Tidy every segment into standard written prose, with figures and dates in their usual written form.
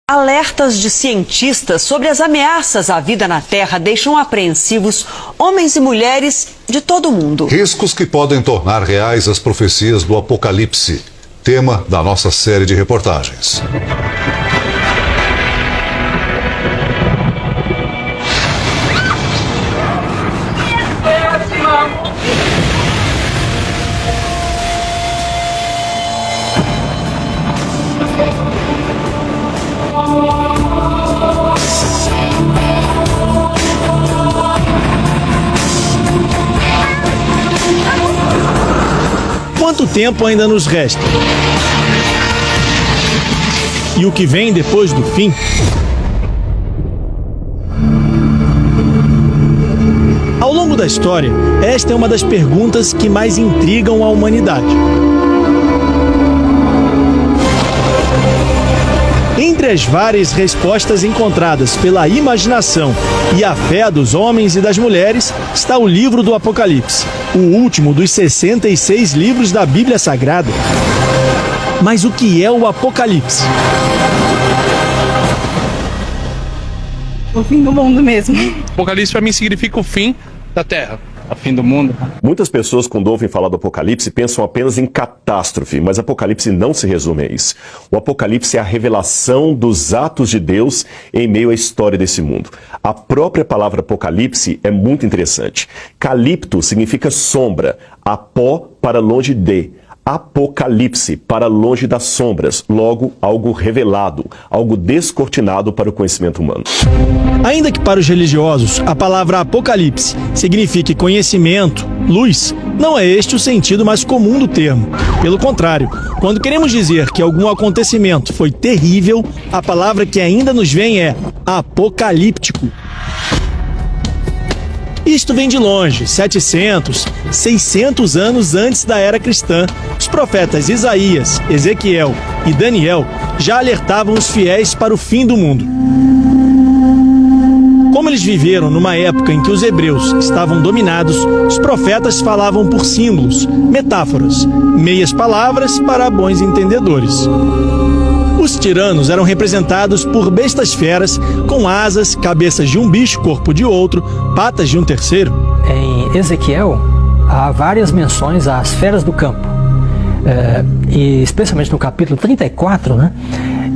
Alertas de cientistas sobre as ameaças à vida na Terra deixam apreensivos homens e mulheres de todo o mundo. Riscos que podem tornar reais as profecias do Apocalipse, tema da nossa série de reportagens. Quanto tempo ainda nos resta? E o que vem depois do fim? Ao longo da história, esta é uma das perguntas que mais intrigam a humanidade. Entre as várias respostas encontradas pela imaginação e a fé dos homens e das mulheres está o livro do Apocalipse, o último dos 66 livros da Bíblia Sagrada. Mas o que é o Apocalipse? O fim do mundo mesmo. Apocalipse para mim significa o fim da Terra. O fim do mundo. Muitas pessoas, quando ouvem falar do Apocalipse, pensam apenas em catástrofe, mas Apocalipse não se resume a isso. O Apocalipse é a revelação dos atos de Deus em meio à história desse mundo. A própria palavra Apocalipse é muito interessante. Calipto significa sombra, apó para longe de. Apocalipse, para longe das sombras, logo algo revelado, algo descortinado para o conhecimento humano. Ainda que para os religiosos a palavra Apocalipse signifique conhecimento, luz, não é este o sentido mais comum do termo. Pelo contrário, quando queremos dizer que algum acontecimento foi terrível, a palavra que ainda nos vem é apocalíptico. Isto vem de longe, 700, 600 anos antes da era cristã. Os profetas Isaías, Ezequiel e Daniel já alertavam os fiéis para o fim do mundo. Como eles viveram numa época em que os hebreus estavam dominados, os profetas falavam por símbolos, metáforas, meias palavras para bons entendedores. Os tiranos eram representados por bestas feras com asas, cabeças de um bicho, corpo de outro, patas de um terceiro. Em Ezequiel, há várias menções às feras do campo. E especialmente no capítulo 34,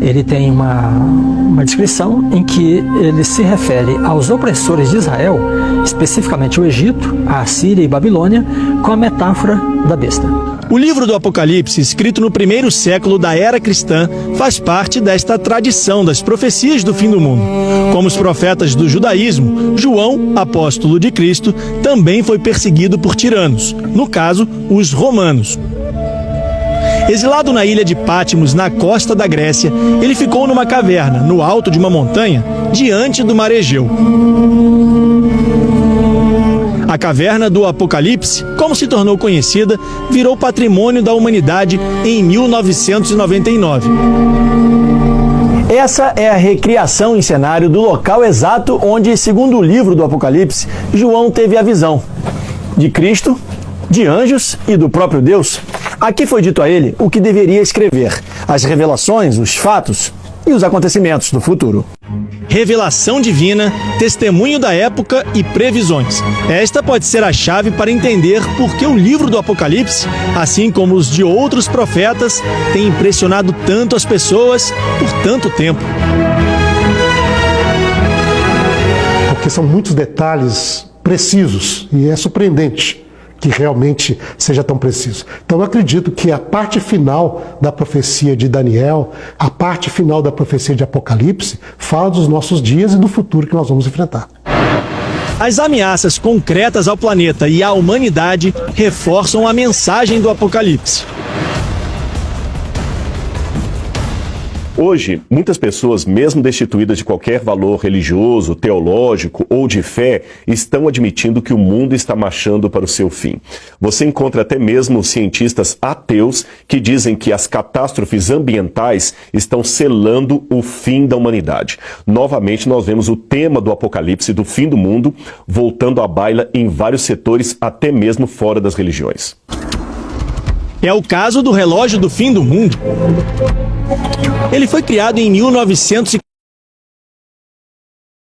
ele tem uma descrição em que ele se refere aos opressores de Israel, especificamente o Egito, a Assíria e Babilônia, com a metáfora da besta. O livro do Apocalipse, escrito no primeiro século da era cristã, faz parte desta tradição das profecias do fim do mundo. Como os profetas do judaísmo, João, apóstolo de Cristo, também foi perseguido por tiranos, no caso, os romanos. Exilado na ilha de Patmos, na costa da Grécia, ele ficou numa caverna, no alto de uma montanha, diante do mar Egeu. A caverna do Apocalipse, como se tornou conhecida, virou patrimônio da humanidade em 1999. Essa é a recriação em cenário do local exato onde, segundo o livro do Apocalipse, João teve a visão de Cristo, de anjos e do próprio Deus. Aqui foi dito a ele o que deveria escrever, as revelações, os fatos e os acontecimentos do futuro. Revelação divina, testemunho da época e previsões. Esta pode ser a chave para entender por que o livro do Apocalipse, assim como os de outros profetas, tem impressionado tanto as pessoas por tanto tempo. Porque são muitos detalhes precisos e é surpreendente que realmente seja tão preciso. Então eu acredito que a parte final da profecia de Daniel, a parte final da profecia de Apocalipse, fala dos nossos dias e do futuro que nós vamos enfrentar. As ameaças concretas ao planeta e à humanidade reforçam a mensagem do Apocalipse. Hoje, muitas pessoas, mesmo destituídas de qualquer valor religioso, teológico ou de fé, estão admitindo que o mundo está marchando para o seu fim. Você encontra até mesmo cientistas ateus que dizem que as catástrofes ambientais estão selando o fim da humanidade. Novamente, nós vemos o tema do Apocalipse, do fim do mundo, voltando à baila em vários setores, até mesmo fora das religiões. É o caso do relógio do fim do mundo. Ele foi criado em 1900